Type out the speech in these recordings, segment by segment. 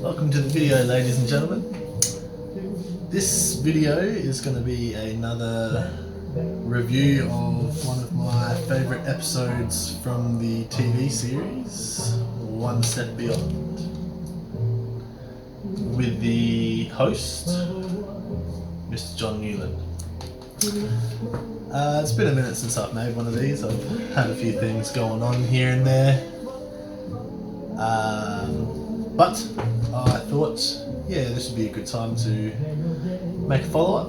Welcome to the video, ladies and gentlemen. This video is going to be another review of one of my favourite episodes from the TV series, One Step Beyond, with the host, Mr. John Newland. It's been a minute since I've made one of these. I've had a few things going on here and there. But I thought, this would be a good time to make a follow-up.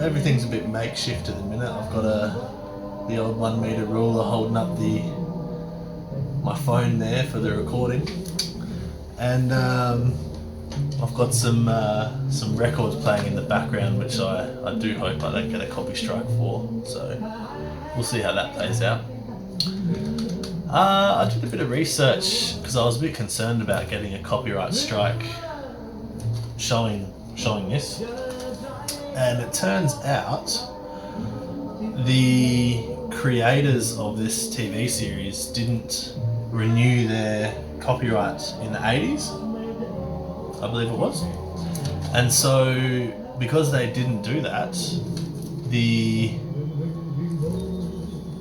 Everything's a bit makeshift at the minute. I've got the old 1 meter ruler holding up my phone there for the recording, and I've got some records playing in the background, which I do hope I don't get a copy strike for. So we'll see how that plays out. I did a bit of research because I was a bit concerned about getting a copyright strike showing this, and it turns out the creators of this TV series didn't renew their copyright in the 80s, I believe it was, and so because they didn't do that,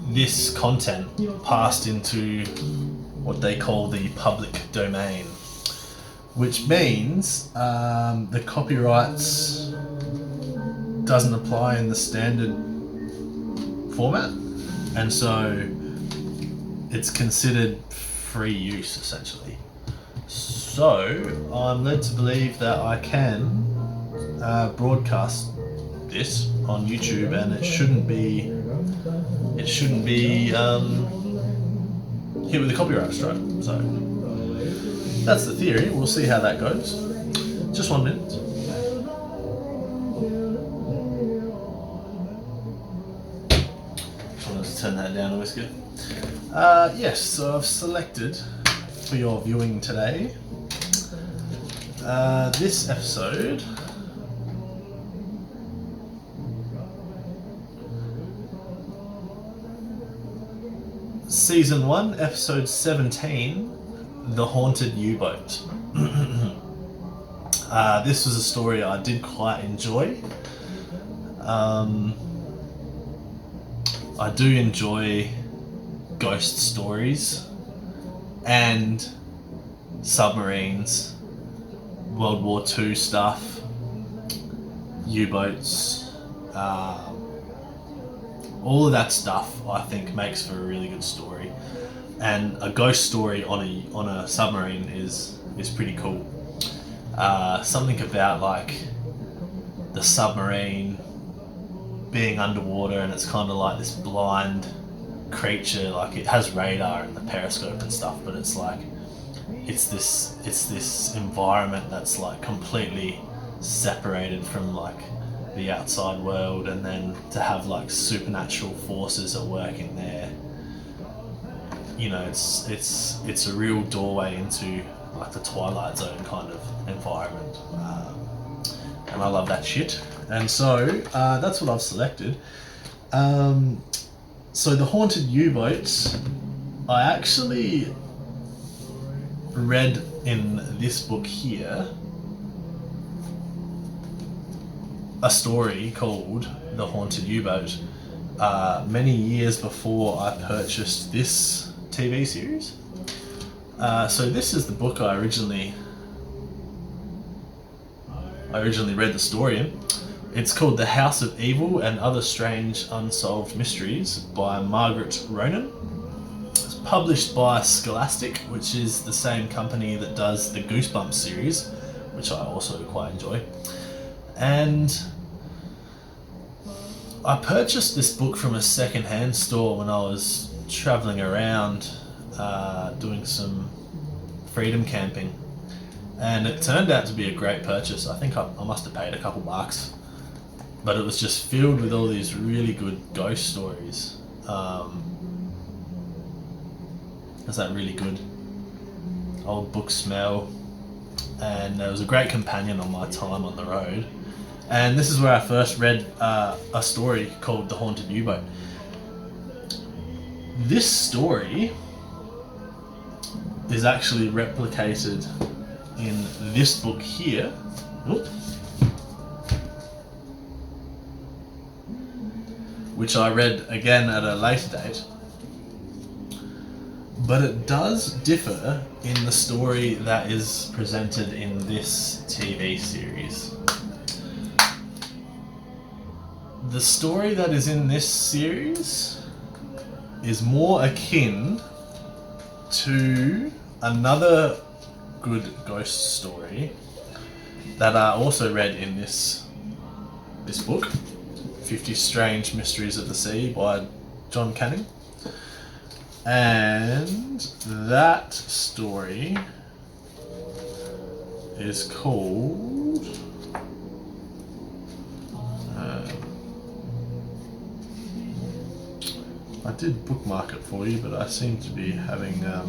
this content passed into what they call the public domain, which means the copyrights doesn't apply in the standard format, and so it's considered free use essentially. So I'm led to believe that I can broadcast this on YouTube, and it shouldn't be hit with a copyright strike. So that's the theory. We'll see how that goes. Just 1 minute. Just wanted to turn that down a whisker. Yes, so I've selected for your viewing today this episode. Season 1, Episode 17, The Haunted U-Boat. This was a story I did quite enjoy. I do enjoy ghost stories and submarines, World War II stuff, U-boats, all of that stuff I think makes for a really good story, and a ghost story on a submarine is pretty cool. Something about like the submarine being underwater, and it's kind of like this blind creature, like it has radar and the periscope and stuff, but it's like it's this environment that's like completely separated from like the outside world, and then to have like supernatural forces at work in there, it's a real doorway into like the Twilight Zone kind of environment, and I love that shit, and so that's what I've selected. So The Haunted U-Boat, I actually read in this book here a story called The Haunted U-Boat many years before I purchased this TV series. So this is the book I originally read the story in. It's called The House of Evil and Other Strange Unsolved Mysteries by Margaret Ronan. It's published by Scholastic, which is the same company that does the Goosebumps series, which I also quite enjoy. And I purchased this book from a second-hand store when I was travelling around doing some freedom camping, and it turned out to be a great purchase. I think I must have paid a couple bucks, but it was just filled with all these really good ghost stories. There's that really good old book smell, and there was a great companion on my time on the road. And this is where I first read a story called The Haunted U-Boat. This story is actually replicated in this book here. Oop. Which I read again at a later date. But it does differ in the story that is presented in this TV series. The story that is in this series is more akin to another good ghost story that I also read in this book, 50 Strange Mysteries of the Sea by John Canning. And that story is called I did bookmark it for you, but I seem to be having a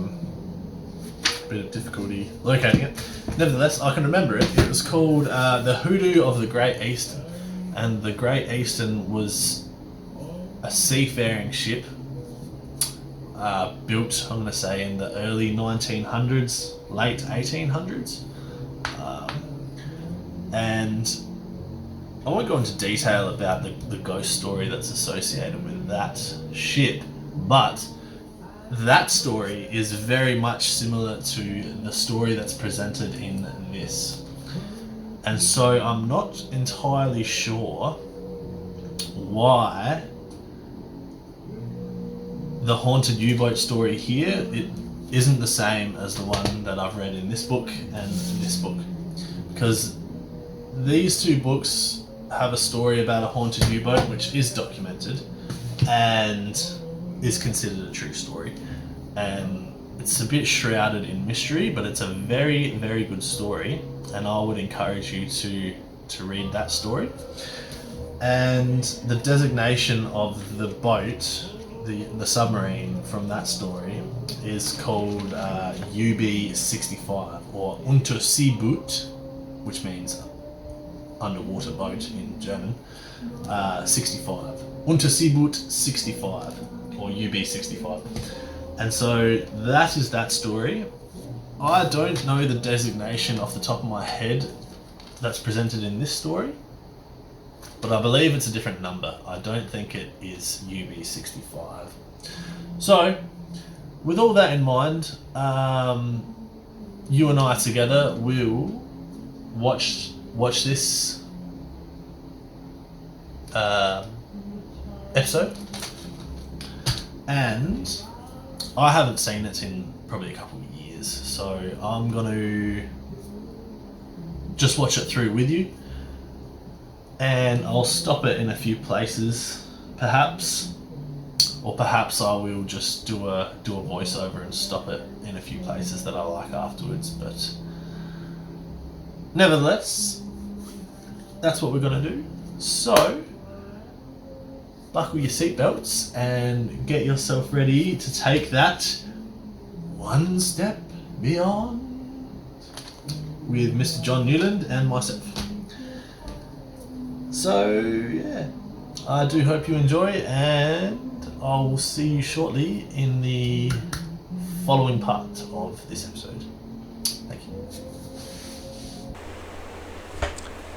bit of difficulty locating it. Nevertheless, I can remember it. It was called The Hoodoo of the Great Eastern, and the Great Eastern was a seafaring ship built, I'm going to say, in the early 1900s, late 1800s. And I won't go into detail about the ghost story that's associated with that ship, but that story is very much similar to the story that's presented in this. And so I'm not entirely sure why the haunted U-boat story here, it isn't the same as the one that I've read in this book and this book. Because these two books have a story about a haunted U-boat which is documented and is considered a true story. And it's a bit shrouded in mystery, but it's a very, very good story, and I would encourage you to read that story. And the designation of the boat, the submarine from that story, is called UB-65, or Unterseeboot, which means underwater boat in German. 65. Unterseeboot 65, or UB-65. And so that is that story. I don't know the designation off the top of my head that's presented in this story, but I believe it's a different number. I don't think it is UB-65. So, with all that in mind, you and I together will watch this episode, and I haven't seen it in probably a couple of years, so I'm going to just watch it through with you, and I'll stop it in a few places, perhaps, or perhaps I will just do a voiceover and stop it in a few places that I like afterwards. But nevertheless, that's what we're going to do. So buckle your seatbelts and get yourself ready to take that one step beyond with Mr. John Newland and myself. So yeah, I do hope you enjoy, and I will see you shortly in the following part of this episode. Thank you.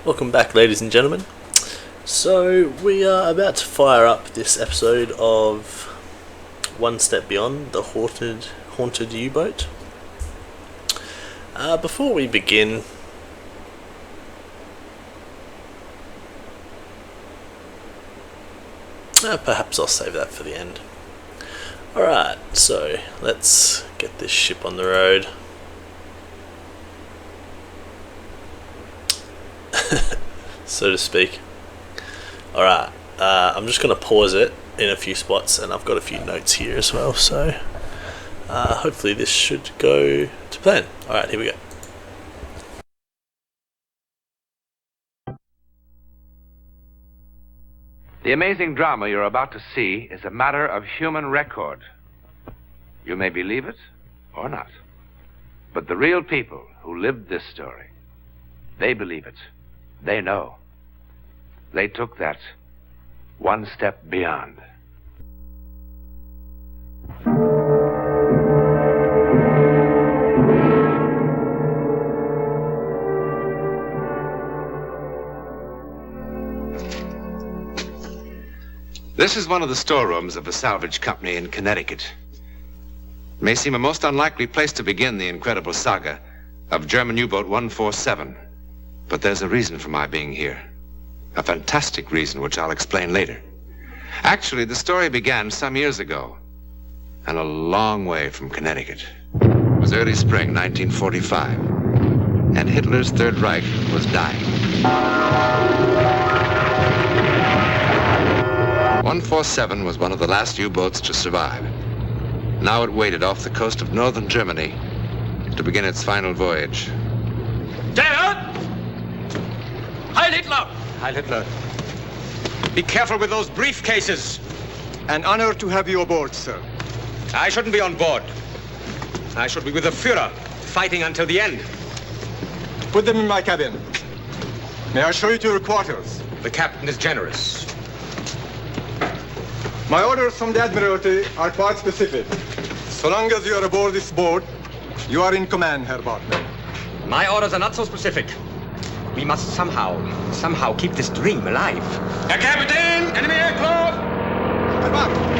Welcome back, ladies and gentlemen. So we are about to fire up this episode of One Step Beyond, the haunted U-boat. Before we begin, perhaps I'll save that for the end. Alright, so let's get this ship on the road. So to speak. Alright, I'm just going to pause it in a few spots, and I've got a few notes here as well, so hopefully this should go to plan. Alright, here we go. The amazing drama you're about to see is a matter of human record. You may believe it or not, but the real people who lived this story, they believe it. They know. They took that one step beyond. This is one of the storerooms of a salvage company in Connecticut. It may seem a most unlikely place to begin the incredible saga of German U-boat 147. But there's a reason for my being here. A fantastic reason, which I'll explain later. Actually, the story began some years ago, and a long way from Connecticut. It was early spring 1945, and Hitler's Third Reich was dying. 147 was one of the last U-boats to survive. Now it waited off the coast of northern Germany to begin its final voyage. Der! Heil Hitler! Heil Hitler. Be careful with those briefcases. An honor to have you aboard, sir. I shouldn't be on board. I should be with the Führer, fighting until the end. Put them in my cabin. May I show you to your quarters? The captain is generous. My orders from the Admiralty are quite specific. So long as you are aboard this boat, you are in command, Herr Bartmann. My orders are not so specific. We must somehow keep this dream alive. Herr Kapitän, enemy aircraft! Herr Bartmann!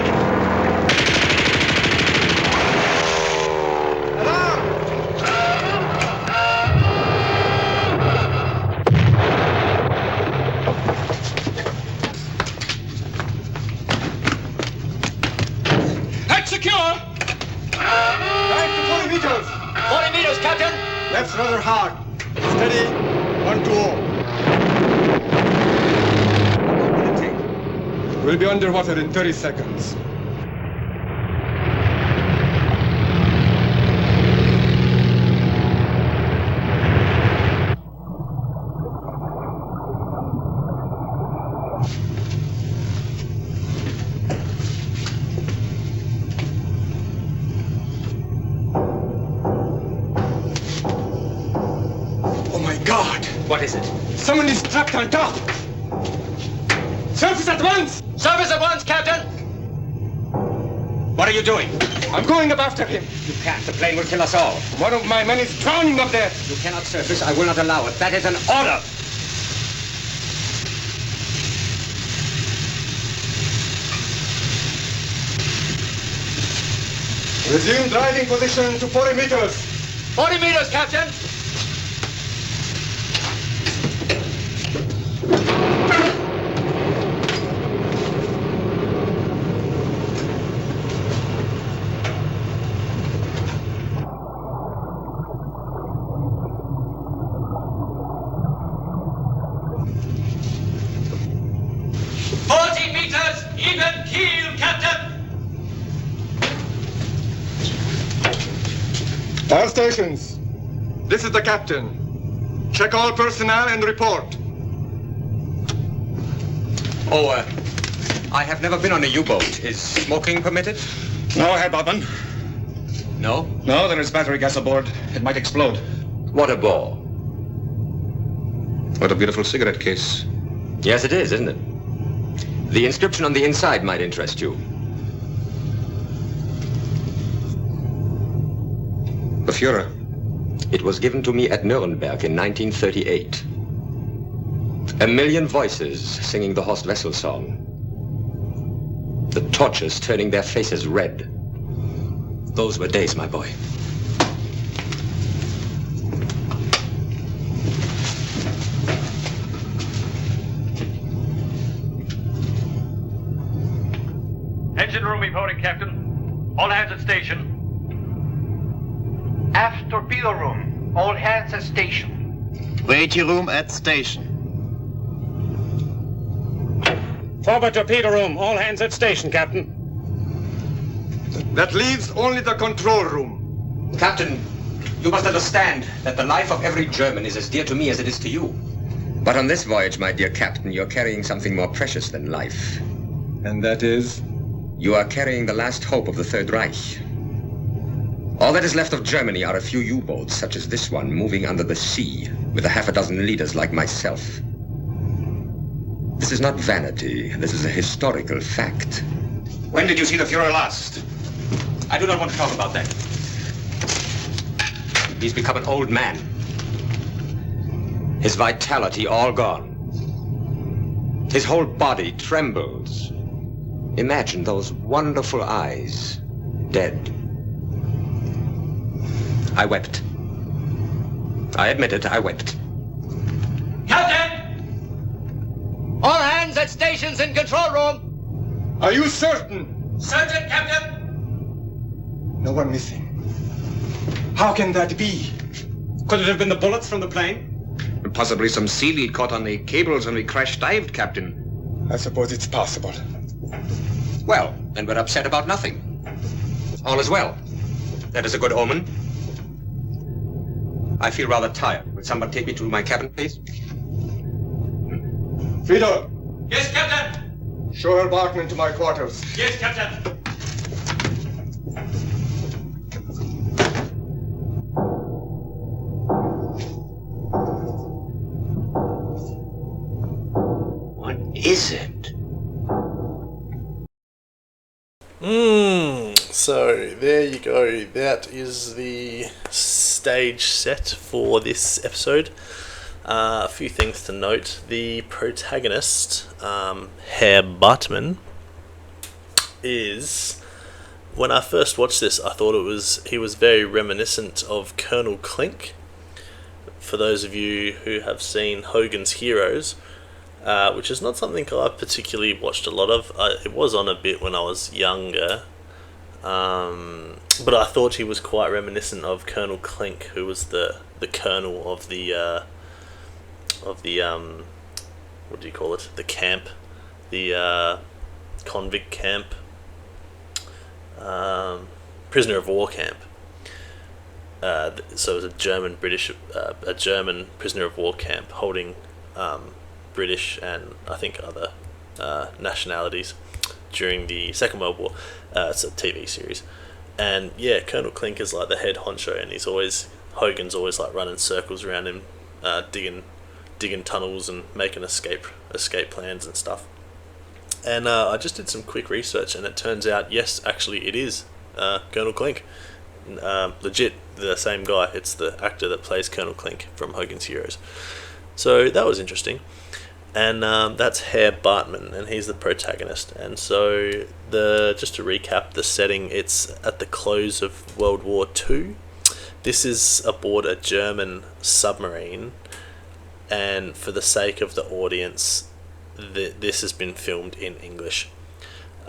Secure! 40 meters! 40 meters, Captain! That's rather hard. Steady, 1 to 0. We'll be underwater in 30 seconds. What is it? Someone is trapped on top! Surface at once! Surface at once, Captain! What are you doing? I'm going up after him. You can't. The plane will kill us all. One of my men is drowning up there. You cannot surface. I will not allow it. That is an order. Resume driving position to 40 meters. 40 meters, Captain! All stations. This is the captain. Check all personnel and report. Oh, I have never been on a U-boat. Is smoking permitted? No, Herr Bartmann. No? No, there is battery gas aboard. It might explode. What a bore. What a beautiful cigarette case. Yes, it is, isn't it? The inscription on the inside might interest you. The Führer. It was given to me at Nuremberg in 1938. A million voices singing the Horst Wessel song. The torches turning their faces red. Those were days, my boy. Engine room reporting, Captain. All hands at station. Aft torpedo room. All hands at station. Waiting room at station. Forward torpedo room. All hands at station, Captain. That leaves only the control room. Captain, you must understand that the life of every German is as dear to me as it is to you. But on this voyage, my dear Captain, you're carrying something more precious than life. And that is? You are carrying the last hope of the Third Reich. All that is left of Germany are a few U-boats, such as this one, moving under the sea, with a half a dozen leaders like myself. This is not vanity. This is a historical fact. When did you see the Führer last? I do not want to talk about that. He's become an old man. His vitality all gone. His whole body trembles. Imagine those wonderful eyes, dead. I wept. I admit it, I wept. Captain! All hands at stations in control room. Are you certain? Certain, Captain! No one missing. How can that be? Could it have been the bullets from the plane? Possibly some seaweed caught on the cables when we crash-dived, Captain. I suppose it's possible. Well, then we're upset about nothing. All is well. That is a good omen. I feel rather tired. Would somebody take me to my cabin, please? Fido, Yes, Captain! show her Barkman to my quarters. Yes, Captain! What is it? So there you go. That is the stage set for this episode. A few things to note. The protagonist, Herr Bartman, is... When I first watched this, I thought he was very reminiscent of Colonel Klink. For those of you who have seen Hogan's Heroes, which is not something I've particularly watched a lot of. It was on a bit when I was younger, but I thought he was quite reminiscent of Colonel Klink, who was the colonel of the what do you call it? The camp, the convict camp, prisoner of war camp. So it was a German prisoner of war camp holding British and I think other nationalities during the Second World War. It's a TV series, and yeah, Colonel Klink is like the head honcho, and Hogan's always like running circles around him, digging tunnels and making escape plans and stuff. And I just did some quick research, and it turns out, yes, actually it is Colonel Klink. Legit, the same guy. It's the actor that plays Colonel Klink from Hogan's Heroes. So that was interesting. And that's Herr Bartman, and he's the protagonist. And so, just to recap the setting, it's at the close of World War II. This is aboard a German submarine, and for the sake of the audience, this has been filmed in English.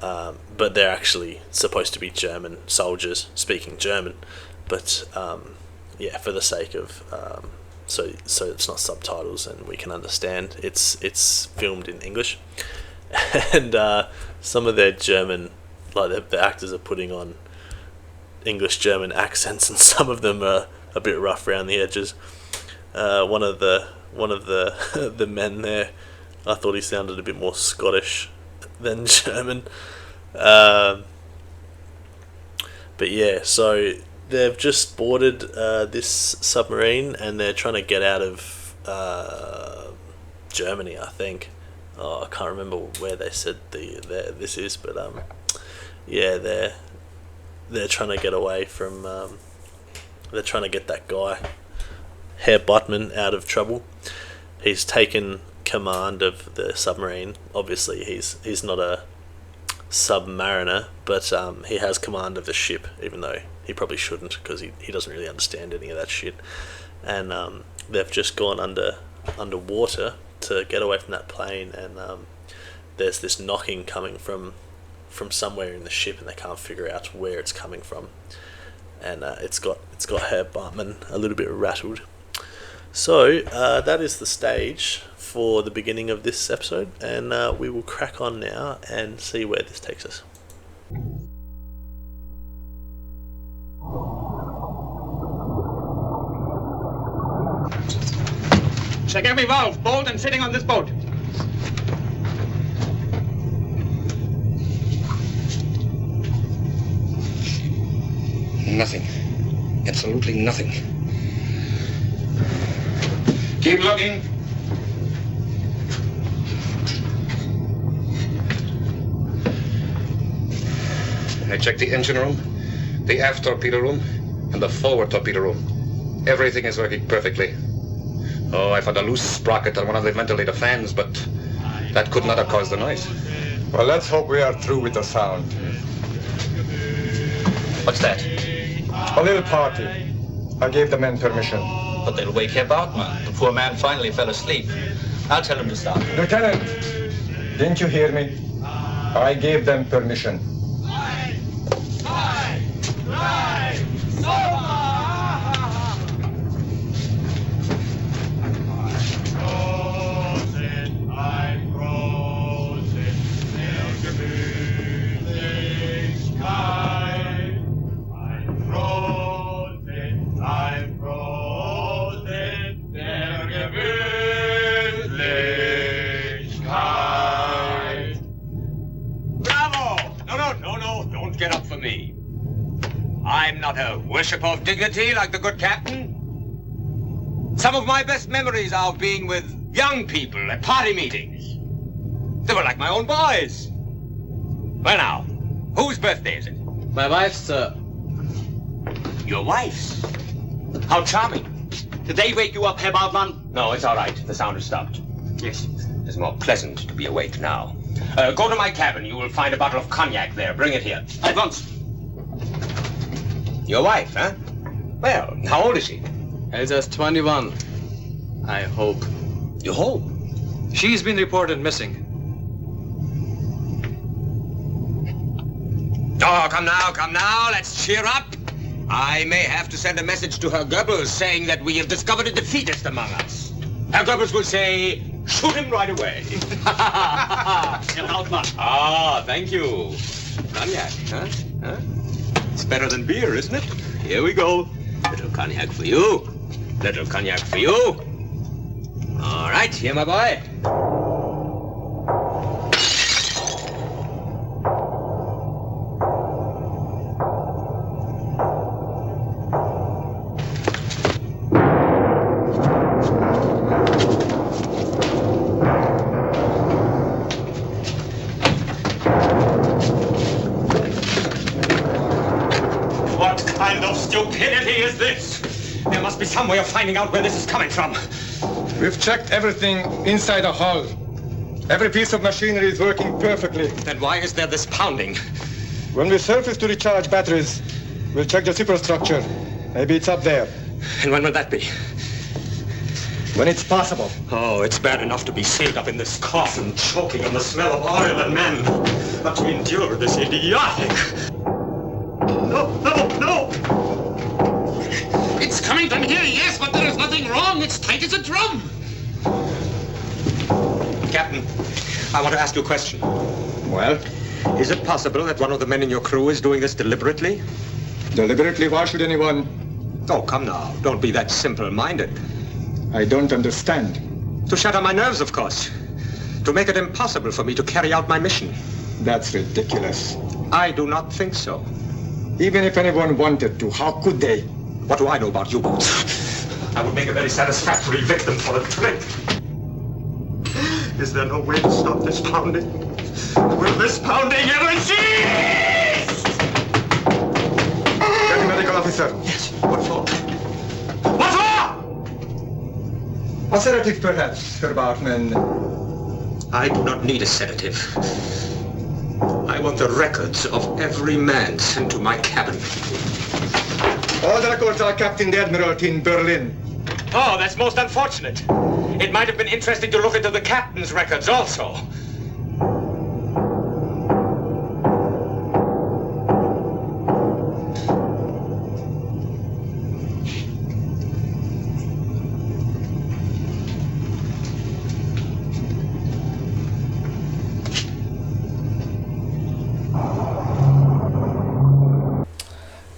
But they're actually supposed to be German soldiers speaking German. But for the sake of so it's not subtitles and we can understand, it's filmed in English. And some of their German, like the actors are putting on English-German accents, and some of them are a bit rough around the edges. One of the the men there, I thought he sounded a bit more Scottish than German. But yeah, so they've just boarded this submarine, and they're trying to get out of Germany, I think. I can't remember where they said this is, but yeah, they're trying to get away from. They're trying to get that guy, Herr Bartman, out of trouble. He's taken command of the submarine. Obviously, he's not a submariner, but he has command of the ship, even though he probably shouldn't, because he doesn't really understand any of that shit. And they've just gone underwater to get away from that plane, and there's this knocking coming from somewhere in the ship, and they can't figure out where it's coming from. And it's got Herr Bartman a little bit rattled. So that is the stage for the beginning of this episode, and we will crack on now and see where this takes us. Check every valve, bolt, and fitting on this boat. Nothing. Absolutely nothing. Keep looking. I checked the engine room, the aft torpedo room, and the forward torpedo room. Everything is working perfectly. Oh, I found a loose sprocket on one of the ventilator fans, but that could not have caused the noise. Well, let's hope we are through with the sound. What's that? A little party. I gave the men permission. But they'll wake Herr Bartmann. The poor man finally fell asleep. I'll tell him to start. Lieutenant, didn't you hear me? I gave them permission. Get up for me. I'm not a worshipper of dignity like the good captain. Some of my best memories are of being with young people at party meetings. They were like my own boys. Well now, whose birthday is it? My wife's, sir. Your wife's? How charming. Did they wake you up, Herr Bartmann? No, it's all right. The sound has stopped. Yes, it's more pleasant to be awake now. Go to my cabin. You will find a bottle of cognac there. Bring it here. At once. Your wife, huh? Well, how old is she? Elsa's 21. I hope. You hope? She's been reported missing. Oh, come now. Let's cheer up. I may have to send a message to Herr Goebbels saying that we have discovered a defeatist among us. Herr Goebbels will say, shoot him right away. Ah, thank you. Cognac, huh? It's better than beer, isn't it? Here we go. Little cognac for you. Little cognac for you. All right, here, my boy. Stupidity is this? There must be some way of finding out where this is coming from. We've checked everything inside the hull. Every piece of machinery is working perfectly. Then why is there this pounding? When we surface to recharge batteries, we'll check the superstructure. Maybe it's up there. And when will that be? When it's possible. Oh, it's bad enough to be sealed up in this coffin, choking on the smell of oil and men. But to endure this idiotic... No! It's coming from here, yes, but there is nothing wrong. It's tight as a drum. Captain, I want to ask you a question. Well? Is it possible that one of the men in your crew is doing this deliberately? Deliberately? Why should anyone? Oh, come now. Don't be that simple-minded. I don't understand. To shatter my nerves, of course. To make it impossible for me to carry out my mission. That's ridiculous. I do not think so. Even if anyone wanted to, how could they? What do I know about U-boats? I would make a very satisfactory victim for the trick. Is there no way to stop this pounding? Will this pounding ever cease? Get the medical officer. Yes. What for? What for? A sedative, perhaps, Herr Bartmann. I do not need a sedative. I want the records of every man sent to my cabin. All the records are kept in the Admiralty in Berlin. Oh, that's most unfortunate. It might have been interesting to look into the captain's records also.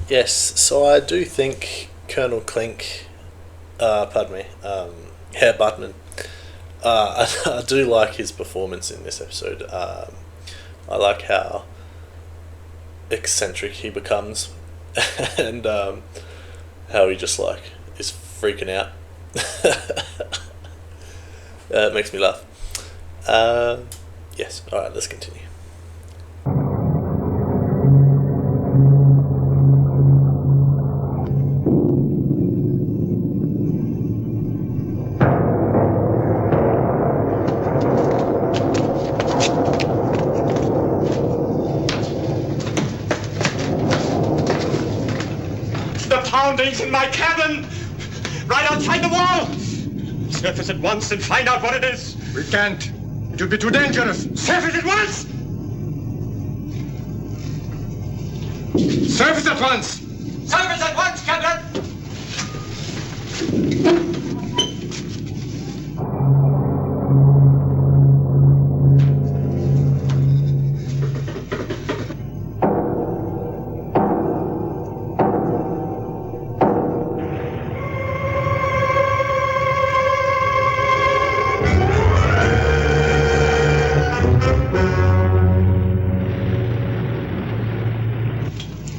Yes, so I do think Colonel Klink, Herr Bartmann, I do like his performance in this episode. I like how eccentric he becomes and how he just like is freaking out. It makes me laugh. Yes, alright, let's continue. poundings in my cabin! Right outside the wall! Surface at once and find out what it is! We can't. It will be too dangerous. Surface at once! Surface at once! Surface at once, Captain!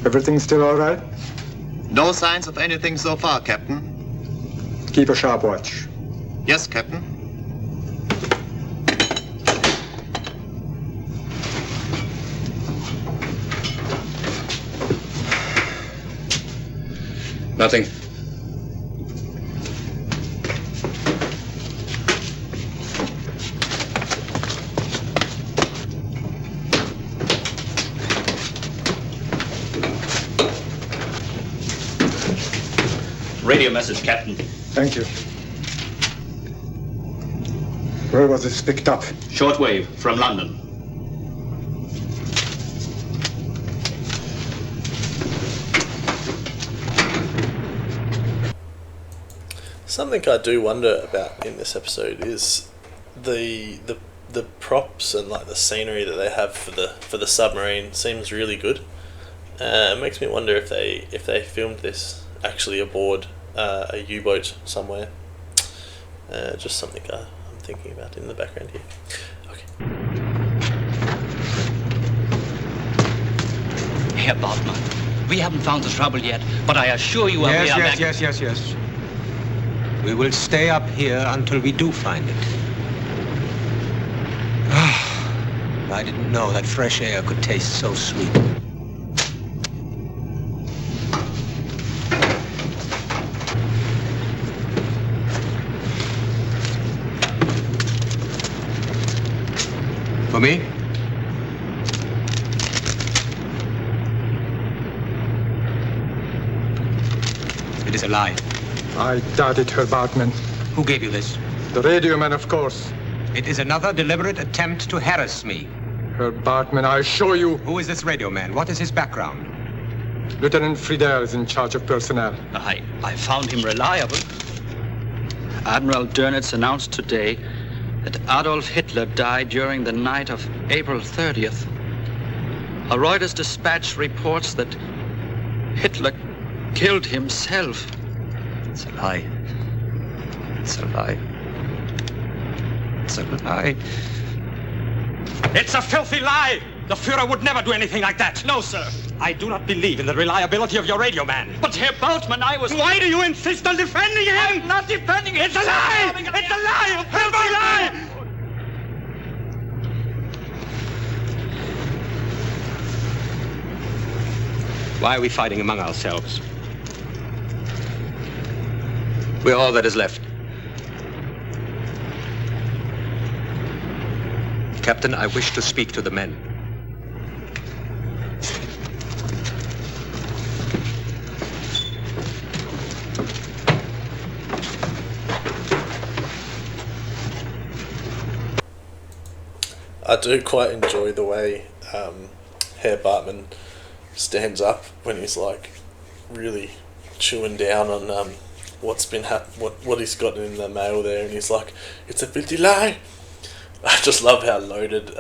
Everything still all right? No signs of anything so far, Captain. Keep a sharp watch. Yes, Captain. Nothing. Radio message, Captain. Thank you. Where was this picked up? Shortwave from London. Something I do wonder about in this episode is the props and like the scenery that they have for the submarine seems really good. It makes me wonder if they filmed this actually aboard a U-boat somewhere. Just something I'm thinking about in the background here. Okay. Herr Bartmann, we haven't found the trouble yet, but I assure you we are back. Yes. We will stay up here until we do find it. I didn't know that fresh air could taste so sweet. For me? It is a lie. I doubt it, Herr Bartmann. Who gave you this? The radio man, of course. It is another deliberate attempt to harass me. Herr Bartmann, I assure you. Who is this radio man? What is his background? Lieutenant Friedel is in charge of personnel. I found him reliable. Admiral Dönitz announced today that Adolf Hitler died during the night of April 30th. A Reuters dispatch reports that Hitler killed himself. It's a lie. It's a lie. It's a lie. It's a filthy lie! The Führer would never do anything like that. No, sir. I do not believe in the reliability of your radio man. But Herr Bartmann, I was... Why do you insist on defending him? I'm not defending him. It's a lie! It's a lie! A filthy lie! Why are we fighting among ourselves? We're all that is left. Captain, I wish to speak to the men. I do quite enjoy the way Herr Bartmann stands up when he's like really chewing down on what's been what he's got in the mail there, and he's like, "It's a filthy lie." I just love how loaded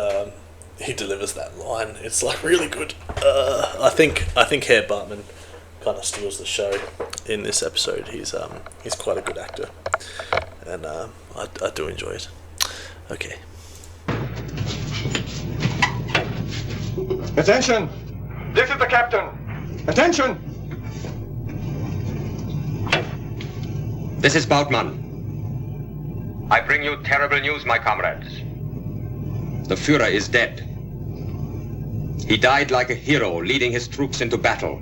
he delivers that line. It's like really good. I think Herr Bartmann kind of steals the show in this episode. He's quite a good actor, and I do enjoy it. Okay. Attention! This is the captain. Attention! This is Bartmann. I bring you terrible news, my comrades. The Führer is dead. He died like a hero, leading his troops into battle.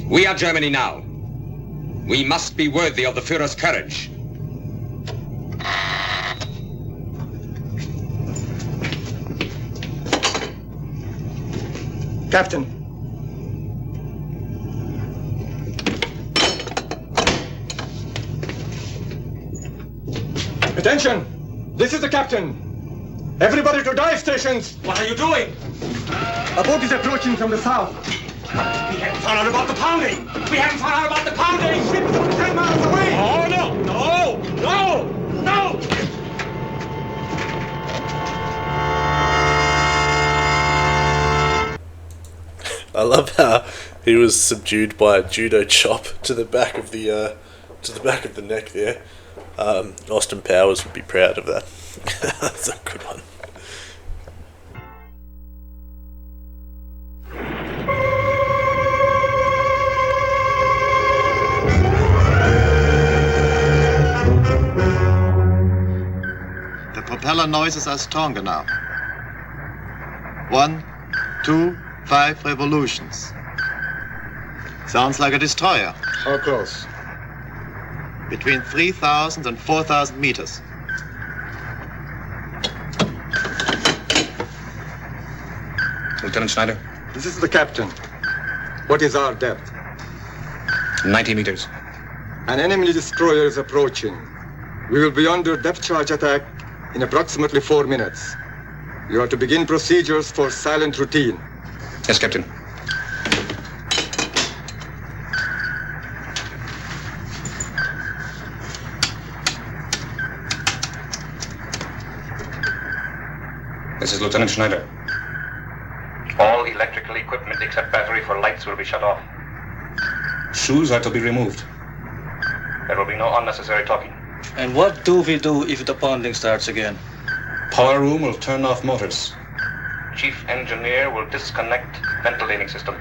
We are Germany now. We must be worthy of the Führer's courage. Captain. Attention! This is the captain. Everybody to dive stations! What are you doing? A boat is approaching from the south. We haven't found out about the pounding! We haven't found out about the pounding! Ship is only 10 miles away! Oh, no! No! No! No! I love how he was subdued by a judo chop to the back of the neck there. Austin Powers would be proud of that. That's a good one. The propeller noises are stronger now. 1, 2, 5 revolutions. Sounds like a destroyer. How close? Between 3,000 and 4,000 meters. Lieutenant Schneider, This is the captain. What is our depth? 90 meters. An enemy destroyer is approaching. We will be under depth charge attack in approximately 4 minutes. You are to begin procedures for silent routine. Yes, Captain. This is Lieutenant Schneider. All electrical equipment except battery for lights will be shut off. Shoes are to be removed. There will be no unnecessary talking. And what do we do if the pounding starts again? Power room will turn off motors. Chief engineer will disconnect ventilating system.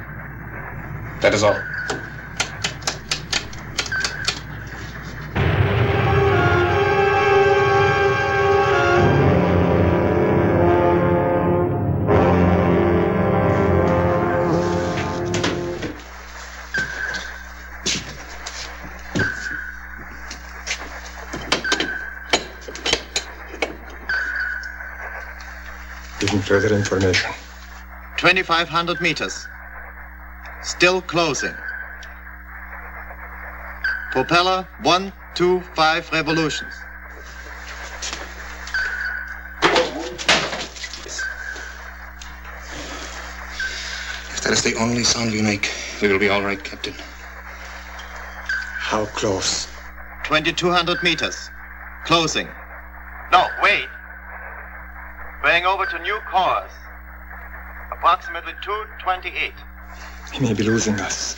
That is all. Giving further information. 2,500 meters. Still closing. Propeller 1, 2, 5 revolutions. If that is the only sound we make, we will be all right, Captain. How close? 2,200 meters. Closing. No, wait. Going over to new course. Approximately 228. He may be losing us.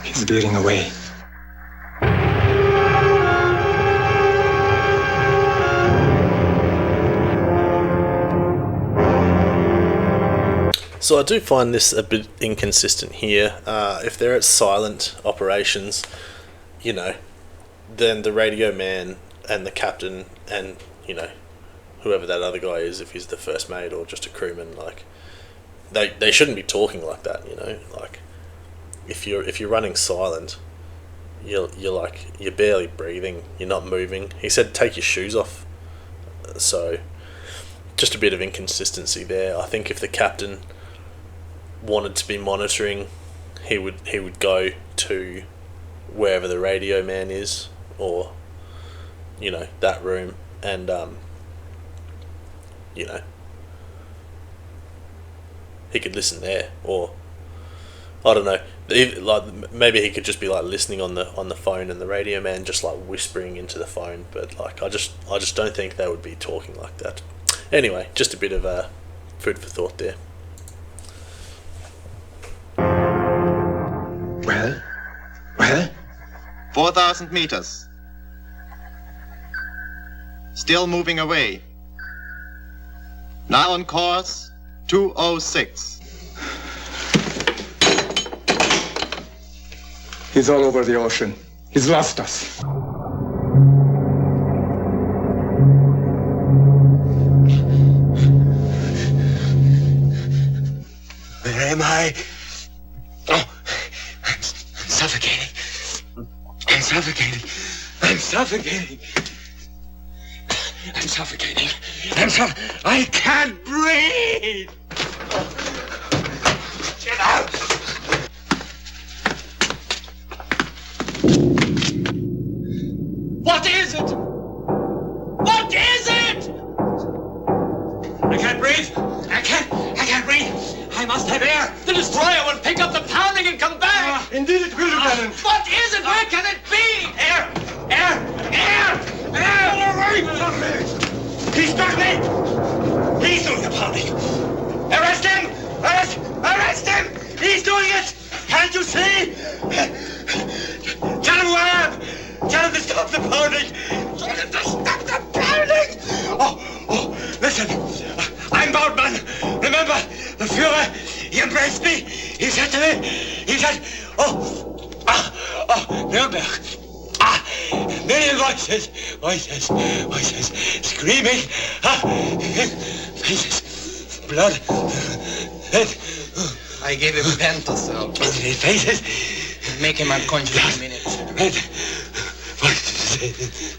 He's veering away. So I do find this a bit inconsistent here. If they're at silent operations, you know, then the radio man and the captain and, you know, whoever that other guy is, if he's the first mate or just a crewman, like, they shouldn't be talking like that, you know. Like, if you're running silent, you're barely breathing, you're not moving. He said take your shoes off. So just a bit of inconsistency there. I think if the captain wanted to be monitoring, he would go to wherever the radio man is, or, you know, that room, and you know, he could listen there, or I don't know, like maybe he could just be like listening on the phone, and the radio man just like whispering into the phone. But like I just don't think they would be talking like that. Anyway, just a bit of food for thought there. Well? 4,000 meters. Still moving away. Now on course 206. He's all over the ocean. He's lost us. Where am I? Oh, I'm suffocating. I'm suffocating. I'm suffocating. I'm suffocating. I can't breathe. Get out. What is it? morning. Told him to stop the pounding. Oh, listen. I'm Bautmann. Remember, the Führer, he embraced me. He said to me, Nuremberg. Million voices, screaming. Faces, blood, head. I gave him Pentosil. Faces. Make him unconscious in a minute. Red voices.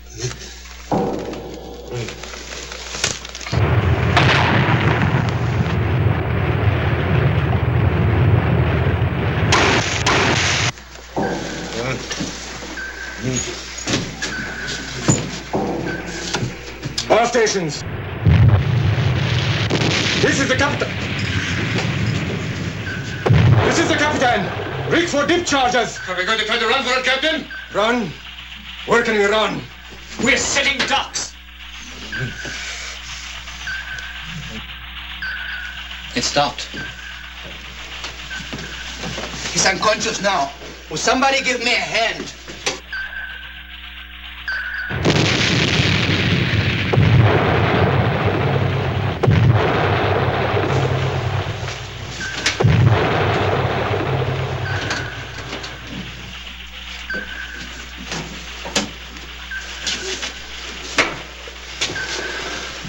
All stations. This is the captain. This is the captain. Rig for dip charges. Are we going to try to run for it, Captain? Run? Where can we run? We're setting ducks. It stopped. He's unconscious now. Will somebody give me a hand?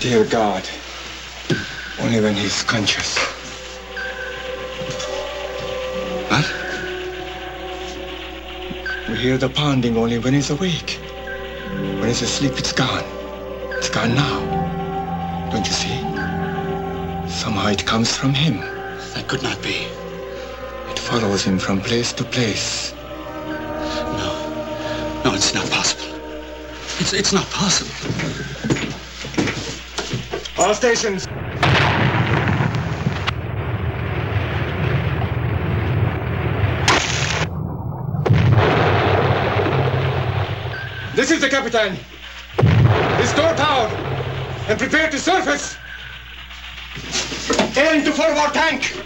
Dear God, only when he's conscious. What? We hear the pounding only when he's awake. When he's asleep, it's gone. It's gone now. Don't you see? Somehow it comes from him. That could not be. It follows him from place to place. No, it's not possible. It's not possible. All stations. This is the captain. Restore power and prepare to surface. Aim to forward tank.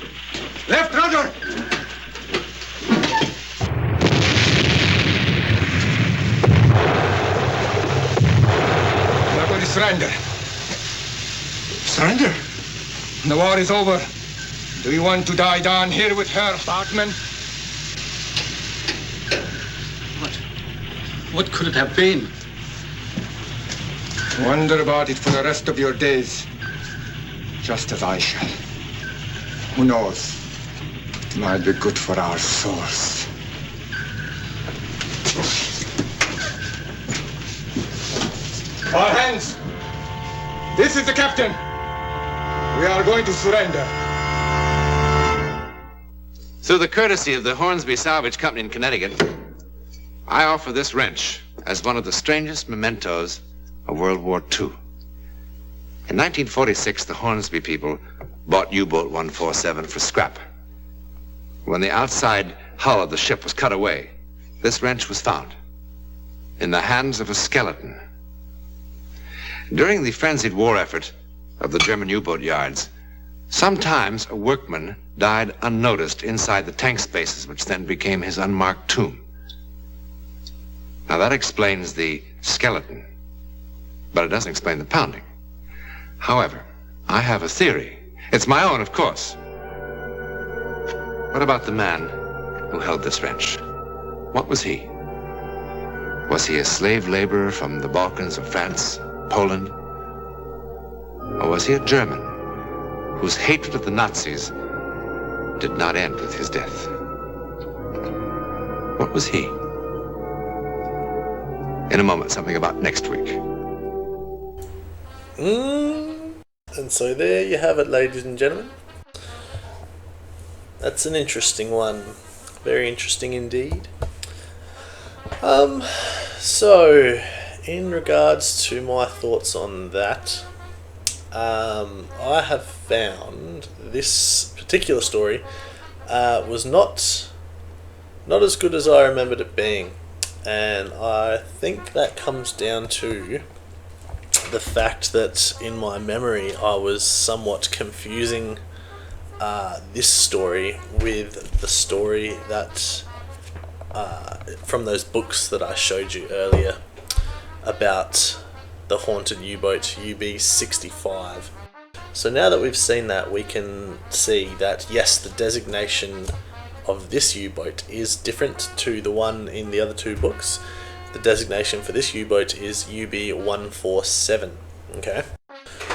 Left rudder. We're going to surrender. Surrender? The war is over. Do you want to die down here with her, Bautmann? What could it have been? Wonder about it for the rest of your days. Just as I shall. Who knows? It might be good for our souls. All hands! This is the captain. We are going to surrender. Through the courtesy of the Hornsby Salvage Company in Connecticut, I offer this wrench as one of the strangest mementos of World War II. In 1946, the Hornsby people bought U-boat 147 for scrap. When the outside hull of the ship was cut away, this wrench was found in the hands of a skeleton. During the frenzied war effort of the German U-boat yards, sometimes a workman died unnoticed inside the tank spaces, which then became his unmarked tomb. Now that explains the skeleton, but it doesn't explain the pounding. However, I have a theory. It's my own, of course. What about the man who held this wrench? What was he? Was he a slave laborer from the Balkans of France, Poland? Or was he a German whose hatred of the Nazis did not end with his death? What was he? In a moment, something about next week. And so there you have it, ladies and gentlemen. That's an interesting one. Very interesting indeed. So, in regards to my thoughts on that, I have found this particular story was not as good as I remembered it being. And I think that comes down to the fact that in my memory I was somewhat confusing this story with the story that from those books that I showed you earlier. about the haunted U-boat UB-65. So now that we've seen that, we can see that yes, the designation of this U-boat is different to the one in the other two books. The designation for this U-boat is UB-147. Okay.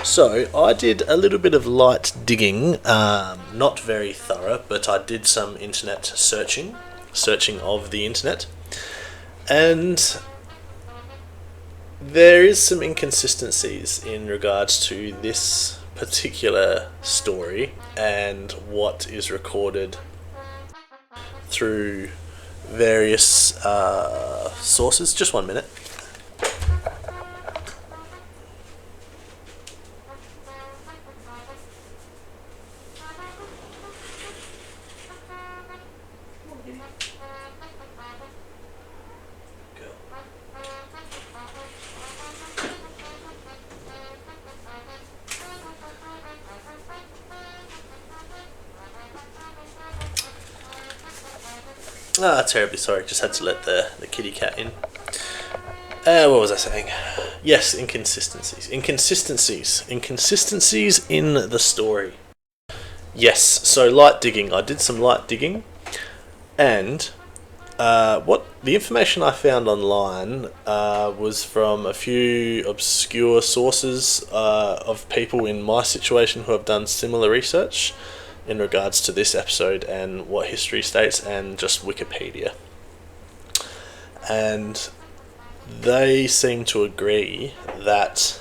So I did a little bit of light digging, not very thorough, but I did some internet searching of the internet, and there is some inconsistencies in regards to this particular story and what is recorded through various sources. Just 1 minute. Terribly sorry, just had to let the kitty cat in. What was I saying? Yes, inconsistencies in the story. Yes, so light digging. I did some light digging, and what the information I found online was from a few obscure sources of people in my situation who have done similar research in regards to this episode and what history states, and just Wikipedia. And they seem to agree that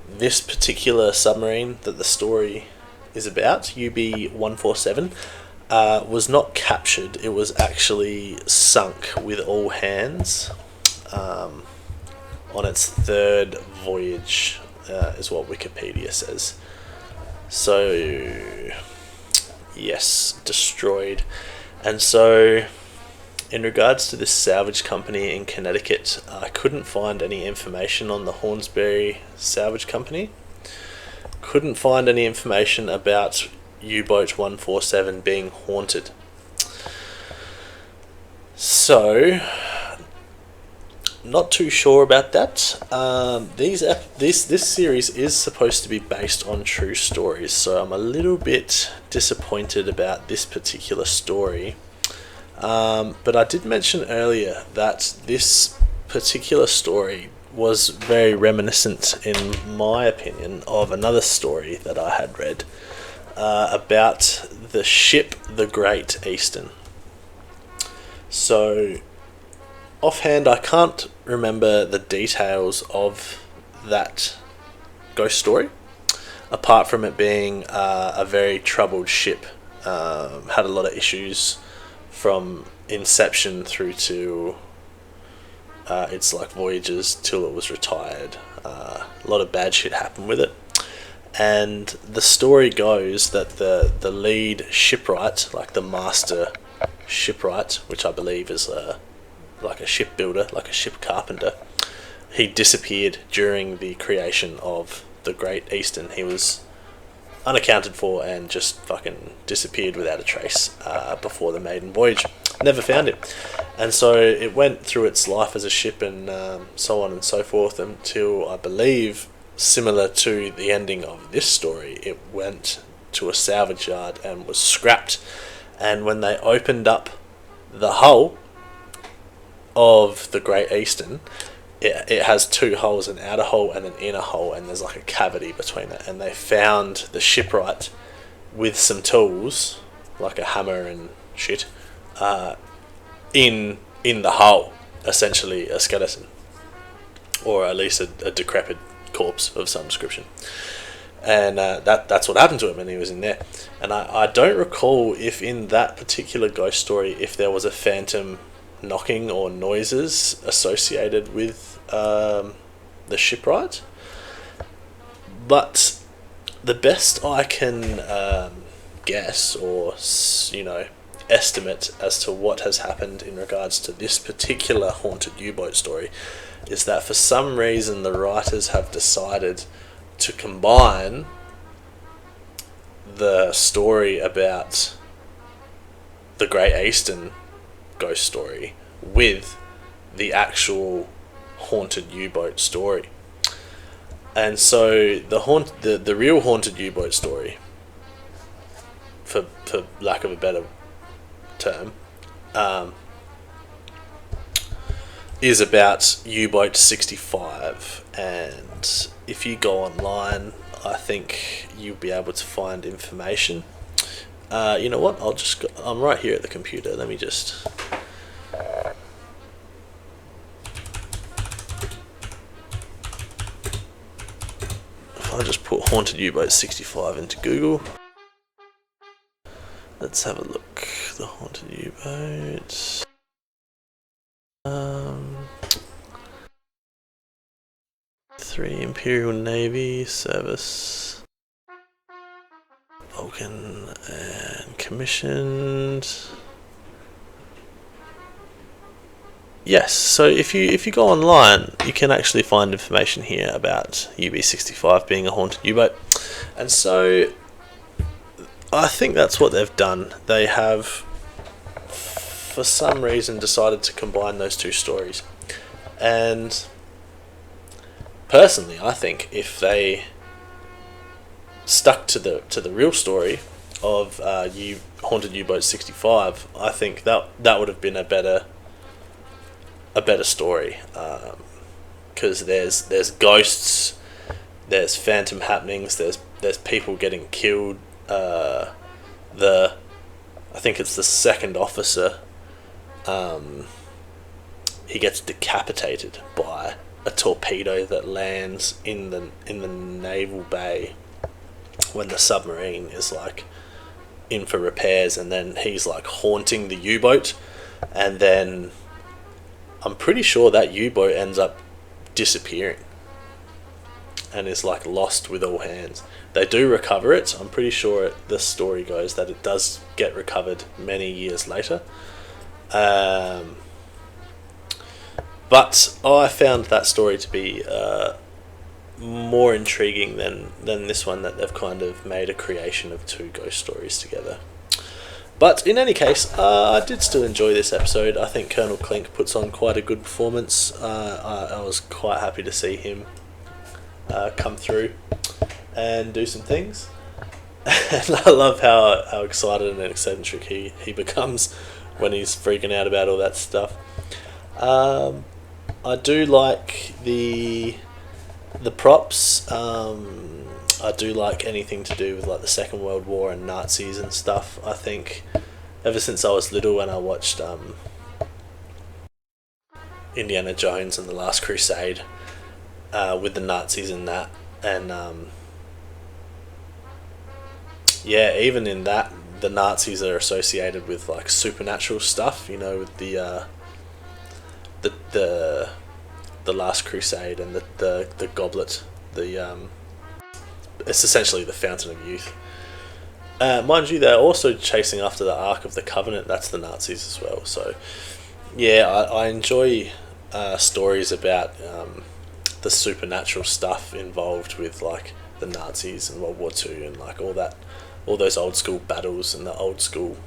this particular submarine that the story is about, UB-147, was not captured. It was actually sunk with all hands on its third voyage, is what Wikipedia says. So yes, destroyed. And so in regards to this salvage company in Connecticut, I couldn't find any information on the Hornsberry Salvage Company. Couldn't find any information about U-boat 147 being haunted. So not too sure about that. This series is supposed to be based on true stories, so I'm a little bit disappointed about this particular story. But I did mention earlier that this particular story was very reminiscent, in my opinion, of another story that I had read about the ship the Great Eastern. So offhand, I can't remember the details of that ghost story, apart from it being a very troubled ship. Had a lot of issues from inception through to its voyages till it was retired. A lot of bad shit happened with it. And the story goes that the lead shipwright, the master shipwright, which I believe is a shipbuilder, like a ship carpenter, he disappeared during the creation of the Great Eastern. He was unaccounted for and just fucking disappeared without a trace before the maiden voyage. Never found it. And so it went through its life as a ship and so on and so forth until, I believe, similar to the ending of this story, it went to a salvage yard and was scrapped. And when they opened up the hull of the Great Eastern, it has two hulls, an outer hull and an inner hull, and there's a cavity between it, and they found the shipwright with some tools, like a hammer and shit, in the hull, essentially a skeleton, or at least a decrepit corpse of some description. And that's what happened to him, and he was in there. And I don't recall if in that particular ghost story if there was a phantom knocking or noises associated with the shipwright, but the best I can guess or estimate as to what has happened in regards to this particular haunted U-boat story is that for some reason the writers have decided to combine the story about the Great Eastern ghost story with the actual haunted U-boat story. And so the real haunted U-boat story, for lack of a better term, is about U-boat 65, and if you go online, I think you'll be able to find information. You know what? I'm right here at the computer. Let me just. If I just put haunted U-boat 65 into Google. Let's have a look. The haunted U-boat. 3 Imperial Navy service. Vulcan and commissioned. Yes, so if you go online, you can actually find information here about UB-65 being a haunted U-boat. And so I think that's what they've done. They have, for some reason, decided to combine those two stories. And personally, I think if they stuck to the real story of haunted U-boat 65, I think that would have been a better story, because there's ghosts, there's phantom happenings, there's people getting killed. I think it's the second officer. He gets decapitated by a torpedo that lands in the naval bay when the submarine is like in for repairs, and then he's like haunting the U-boat, and then I'm pretty sure that U-boat ends up disappearing and is like lost with all hands. They do recover it. I'm pretty sure the story goes that it does get recovered many years later. But I found that story to be more intriguing than this one, that they've kind of made a creation of two ghost stories together. But in any case, I did still enjoy this episode. I think Colonel Klink puts on quite a good performance. I was quite happy to see him come through and do some things. And I love how excited and eccentric he becomes when he's freaking out about all that stuff. I do like the props. I do like anything to do with like the Second World War and Nazis and stuff. I think ever since I was little and I watched Indiana Jones and the Last Crusade with the Nazis in that, and yeah, even in that the Nazis are associated with like supernatural stuff, you know, with the Last Crusade and the goblet, it's essentially the Fountain of Youth. Mind you, they're also chasing after the Ark of the Covenant. That's the Nazis as well. So yeah, I enjoy stories about the supernatural stuff involved with like the Nazis and World War II and like all those old school battles and the old school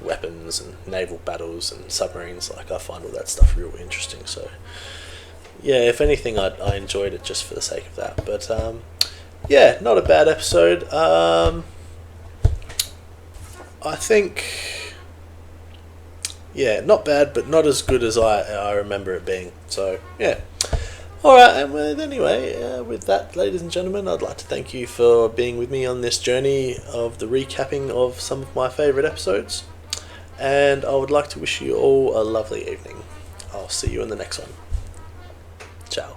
weapons and naval battles and submarines. Like, I find all that stuff real interesting. So yeah, if anything, I enjoyed it just for the sake of that. But yeah, not a bad episode. I think, yeah, not bad, but not as good as I remember it being. So yeah. Alright, and anyway, with that, ladies and gentlemen, I'd like to thank you for being with me on this journey of the recapping of some of my favourite episodes. And I would like to wish you all a lovely evening. I'll see you in the next one. Ciao.